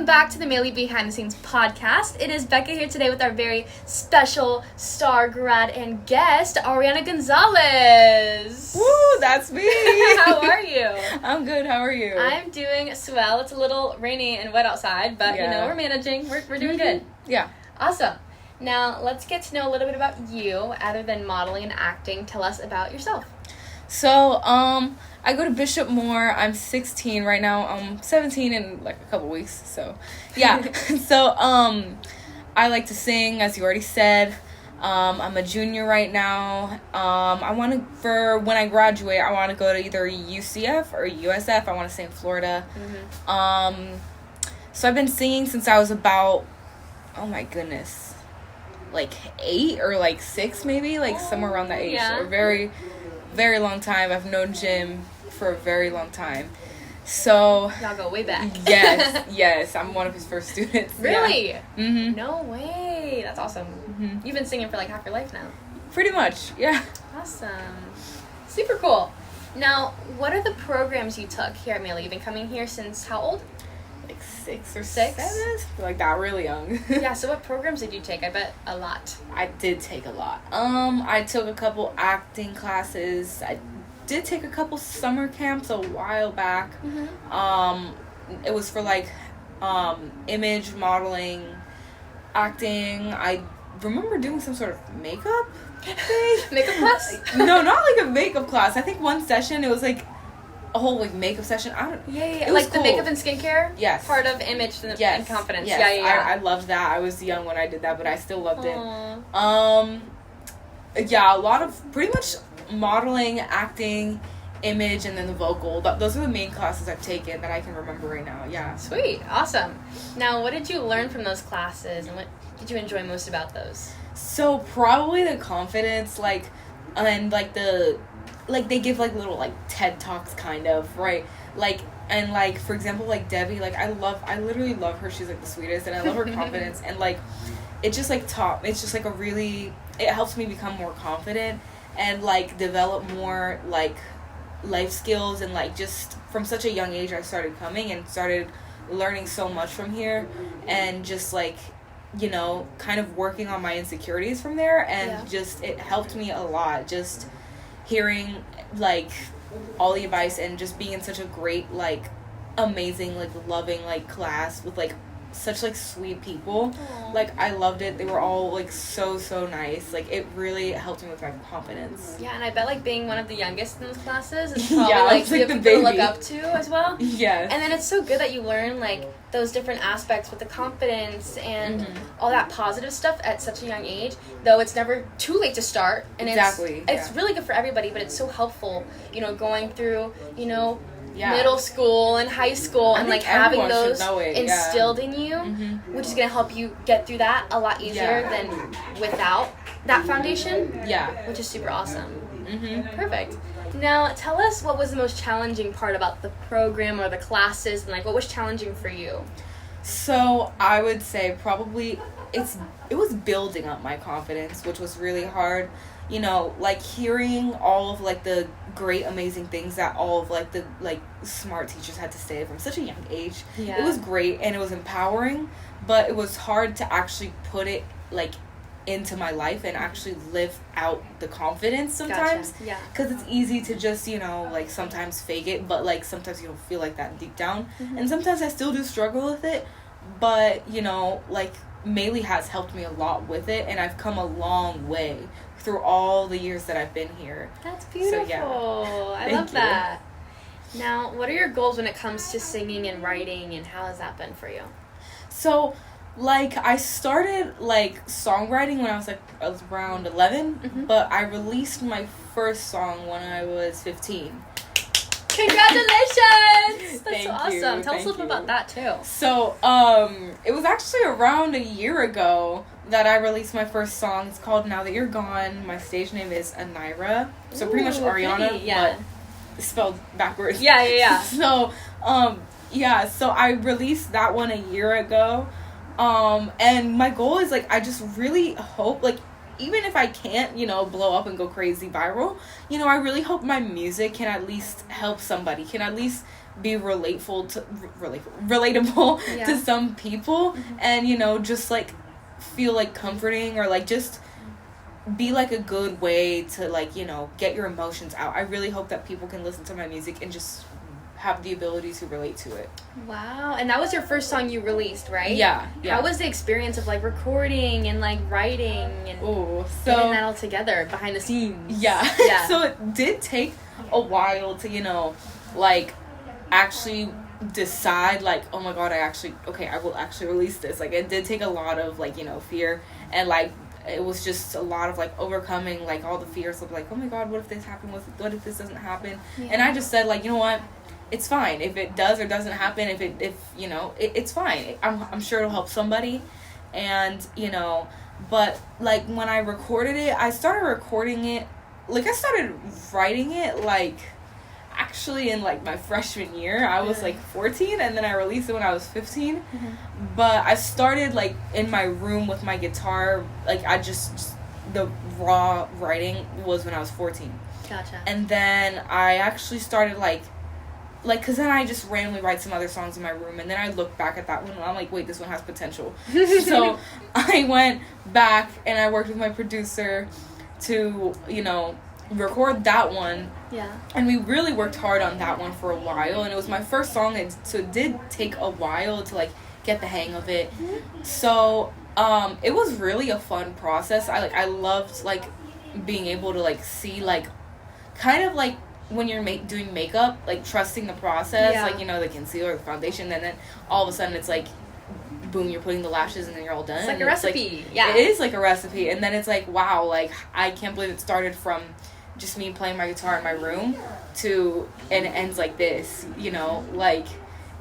back to the Maile Behind The Scenes podcast. It is Becca here today with our very special star grad and guest, Ariana Gonzalez. Woo, that's me. How are you? I'm good. How are you? I'm doing swell. It's a little rainy and wet outside, but you know, we're managing. We're doing good. Yeah. Awesome. Now, let's get to know a little bit about you, other than modeling and acting. Tell us about yourself. So, I go to Bishop Moore. I'm 16 right now. I'm 17 in like a couple weeks. So, yeah. So, I like to sing, as you already said. I'm a junior right now. I want to, for when I graduate, I want to go to either UCF or USF. I want to stay in Florida. So I've been singing since I was about, oh my goodness, like 8 or like 6 maybe, like somewhere around that age. Yeah. A very, very long time. I've known Jim for a very long time. So Y'all go way back. yes, I'm one of his first students. Really? Yeah. Mm-hmm. No way. That's awesome. Mm-hmm. You've been singing for like half your life now. Pretty much, yeah. Awesome. Super cool. Now, what are the programs you took here at Maile? You've been coming here since how old? Like 6 or 6? 7? Like that, really young. Yeah, so what programs did you take? I bet a lot. I did take a lot. I took a couple acting classes. I did take a couple summer camps a while back. It was for like image modeling, acting. I remember doing some sort of makeup thing. Makeup class? No, not like a makeup class. I think one session it was like a whole like makeup session. I don't. Yeah. It was Like cool. the makeup and skincare. Yes. Part of image and, Yes. and confidence. Yes. Yeah. I loved that. I was young when I did that, but I still loved Aww. it. Yeah, a lot of pretty much modeling, acting, image, and then the vocal. Those are the main classes I've taken that I can remember right now. Yeah. Sweet. Awesome. Now, what did you learn from those classes, and what did you enjoy most about those? So probably the confidence, like, and like the, like they give like little like TED Talks kind of, right? Like, and like for example, like Debbie, like I literally love her. She's like the sweetest, and I love her confidence, and like it just like it's just like a really, it helps me become more confident and like develop more like life skills, and like just from such a young age I started coming and started learning so much from here, and just like, you know, kind of working on my insecurities from there, and just it helped me a lot, just hearing like all the advice and just being in such a great like amazing like loving like class with like such like sweet people. Aww. Like I loved it. They were all like so nice. Like it really helped me with my confidence. Yeah, and I bet like being one of the youngest in those classes is probably Yeah, like it's you like have the people to baby. look up to as well. Yes. And then it's so good that you learn like those different aspects with the confidence and all that positive stuff at such a young age. Though it's never too late to start, and it's really good for everybody. But it's so helpful, you know, going through, you know, middle school and high school, and like having those instilled in you, which is gonna help you get through that a lot easier than without that foundation. Yeah. Which is super awesome. Perfect. Now, tell us what was the most challenging part about the program or the classes, and like what was challenging for you? So I would say probably it was building up my confidence, which was really hard. You know, like hearing all of like the great amazing things that all of like the like smart teachers had to say from such a young age. It was great and it was empowering, but it was hard to actually put it like into my life and actually live out the confidence sometimes. Gotcha. Yeah. Because it's easy to just, you know, like sometimes fake it, but like sometimes you don't feel like that deep down. And sometimes I still do struggle with it, but you know, like Maile has helped me a lot with it, and I've come a long way through all the years that I've been here. That's beautiful. So, yeah. I love that. Now, what are your goals when it comes to singing and writing, and how has that been for you? So, like, I started, like, songwriting when I was around 11, but I released my first song when I was 15. Congratulations! That's so awesome. You, Tell us a thank little bit you. about that, too. So, it was actually around a year ago that I released my first song. It's called Now That You're Gone. My stage name is Anira. So pretty much Ariana, pretty, yeah. but spelled backwards. Yeah. So, so I released that one a year ago. And my goal is, like, I just really hope, like, even if I can't, you know, blow up and go crazy viral, you know, I really hope my music can at least help somebody, can at least be relatable Yeah. to some people, Mm-hmm. and, you know, just, like, feel, like, comforting, or, like, just be, like, a good way to, like, you know, get your emotions out. I really hope that people can listen to my music and just have the ability to relate to it. Wow. And that was your first song you released, right? Yeah. How was the experience of, like, recording and, like, writing and getting that all together behind the scenes? Yeah. So it did take a while to, you know, like, actually decide, like, oh my god, I will actually release this. Like, it did take a lot of, like, you know, fear, and, like, it was just a lot of, like, overcoming, like, all the fears of, like, oh my god, what if this happens, what if this doesn't happen? Yeah. And I just said, like, you know what, it's fine if it does or doesn't happen. If you know, it's fine. I'm sure it'll help somebody. And, you know, but, like, when I recorded it, I started recording it, like, I started writing it, like, actually in, like, my freshman year. I was, like, 14, and then I released it when I was 15. Mm-hmm. But I started, like, in my room with my guitar. Like, the raw writing was when I was 14. Gotcha. And then I actually started, like, because then I just randomly write some other songs in my room, and then I look back at that one, and I'm like, wait, this one has potential. So I went back, and I worked with my producer to, you know, record that one. Yeah. And we really worked hard on that one for a while, and it was my first song, and so it did take a while to, like, get the hang of it. So it was really a fun process. I loved, like, being able to, like, see, like, kind of like when you're doing makeup, like, trusting the process, like, you know, the concealer, the foundation, and then all of a sudden it's like, boom, you're putting the lashes, and then you're all done. It's like a recipe. Yeah. It is like a recipe, and then it's like, wow, like, I can't believe it started from just me playing my guitar in my room and it ends like this, you know, like,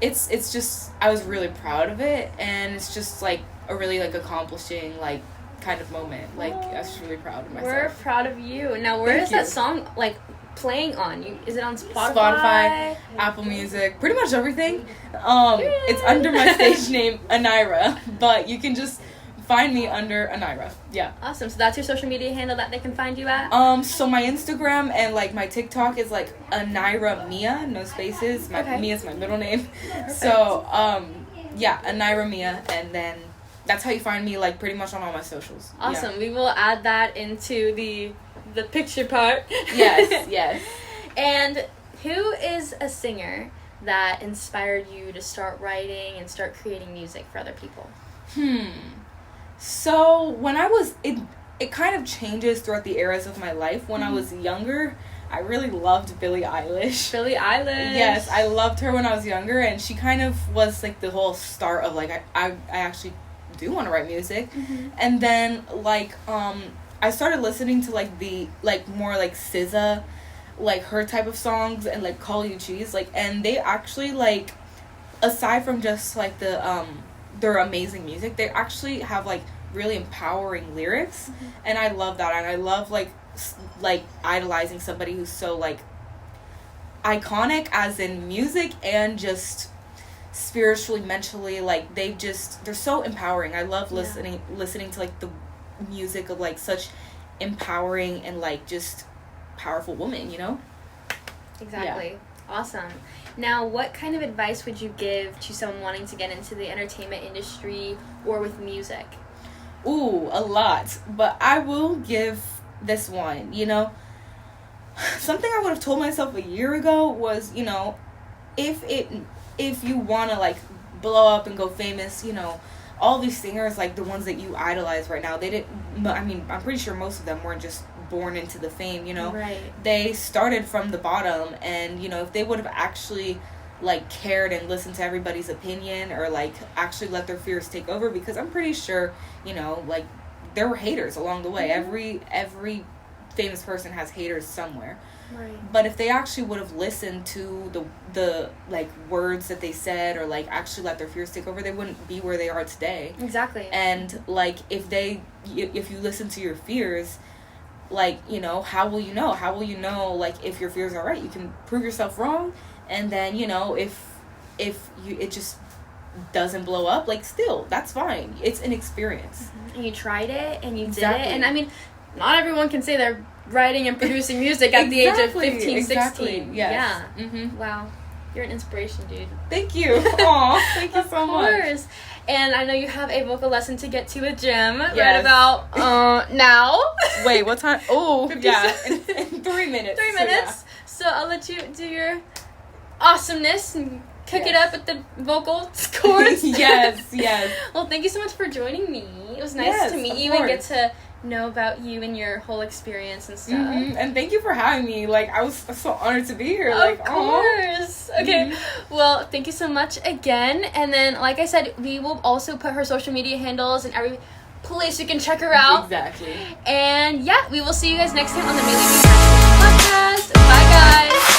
it's just, I was really proud of it, and it's just, like, a really, like, accomplishing, like, kind of moment. Like, I was really proud of myself. We're proud of you. Now, where is that song, like, playing on? Is it on Spotify, Apple Music, pretty much everything. It's under my stage name, Anira, but you can just find me under Anira. Yeah. Awesome. So that's your social media handle that they can find you at? So my Instagram and, like, my TikTok is, like, Anira Mia, no spaces. Mia's my middle name. Perfect. So, yeah, Anira Mia, and then that's how you find me, like, pretty much on all my socials. Awesome. Yeah. We will add that into the picture part. Yes. And who is a singer that inspired you to start writing and start creating music for other people? So when I was, it kind of changes throughout the eras of my life. When I was younger, I really loved Billie Eilish. Billie Eilish. Yes, I loved her when I was younger, and she kind of was, like, the whole start of, like, I actually do want to write music. Mm-hmm. And then, like, I started listening to, like, the, like, more, like, SZA, like, her type of songs, and, like, Call You Cheese, like, and they actually, like, aside from just, like, their amazing music, they actually have, like, really empowering lyrics, and I love that, and I love, like, idolizing somebody who's so, like, iconic, as in music and just spiritually, mentally, like, they're so empowering. I love listening to, like, the music of, like, such empowering and, like, just powerful women, you know? Exactly. Yeah. Awesome. Now, what kind of advice would you give to someone wanting to get into the entertainment industry or with music? Ooh, a lot. But I will give this one, you know? Something I would have told myself a year ago was, you know, if you want to, like, blow up and go famous, you know, all these singers, like, the ones that you idolize right now, I'm pretty sure most of them weren't just born into the fame, you know? Right. They started from the bottom, and, you know, if they would have actually, like, cared and listened to everybody's opinion, or, like, actually let their fears take over, because I'm pretty sure, you know, like, there were haters along the way. Every famous person has haters somewhere. Right. But if they actually would have listened to the like, words that they said, or, like, actually let their fears take over, they wouldn't be where they are today. Exactly. And, like, if you listen to your fears, like, you know, how will you know, like, if your fears are right? You can prove yourself wrong, and then, you know, if it just doesn't blow up, like, still, that's fine. It's an experience. And you tried it, and you exactly. did it, and I mean, not everyone can say they're writing and producing music at the age of 15, exactly. 16. Yes. Yeah. Mm-hmm. Wow. You're an inspiration, dude. Thank you. Aw, thank you so much. Of course. And I know you have a vocal lesson to get to a gym right about now. Wait, what time? Oh, yeah. In 3 minutes. 3 minutes. So I'll let you do your awesomeness and cook it up with the vocal chords. Yes. Well, thank you so much for joining me. It was nice to meet you and get to know about you and your whole experience and stuff. And thank you for having me. Like, I was so honored to be here. Of course. Okay. Well, thank you so much again. And then, like I said, we will also put her social media handles and every place you can check her out. Exactly. And yeah, we will see you guys next time on the Maile Behind The Scenes podcast. Bye, guys.